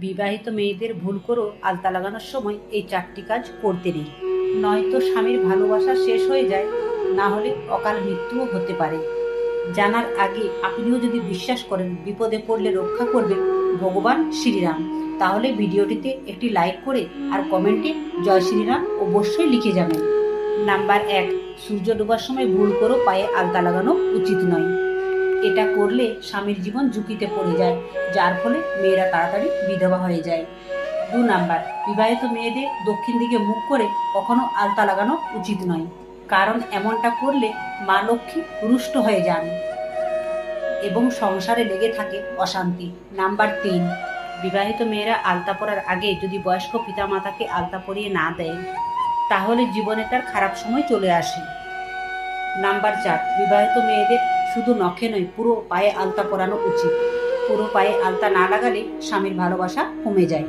বিবাহিত মেয়েদের ভুল করেও আলতা লাগানোর সময় এই 4টি কাজ করতে নেই, নয়তো স্বামীর ভালোবাসা শেষ হয়ে যায়, না হলে অকাল মৃত্যুও হতে পারে। জানার আগে আপনিও যদি বিশ্বাস করেন বিপদে পড়লে রক্ষা করবেন ভগবান শ্রীরাম, তাহলে ভিডিওটিতে একটি লাইক করে আর কমেন্টে জয় শ্রীরাম অবশ্যই লিখে যাবেন। নাম্বার 1, সূর্য ডোবার সময় ভুল করেও পায়ে আলতা লাগানো উচিত নয়। এটা করলে স্বামীর জীবন ঝুঁকিতে পড়ে যায়, যার ফলে মেয়েরা তাড়াতাড়ি বিধবা হয়ে যায়। 2 নাম্বার, বিবাহিত মেয়েদের দক্ষিণ দিকে মুখ করে কখনো আলতা লাগানো উচিত নয়, কারণ এমনটা করলে মা লক্ষ্মী রুষ্ট হয়ে যান এবং সংসারে লেগে থাকে অশান্তি। নাম্বার 3, বিবাহিত মেয়েরা আলতা পরার আগে যদি বয়স্ক পিতামাতাকে আলতা পরিয়ে না দেয়, তাহলে জীবনে তার খারাপ সময় চলে আসে। নাম্বার 4, বিবাহিত মেয়েদের শুধু নখে নয় পুরো পায়ে আলতা পরানো উচিত। পুরো পায়ে আলতা না লাগালে স্বামীর ভালোবাসা কমে যায়।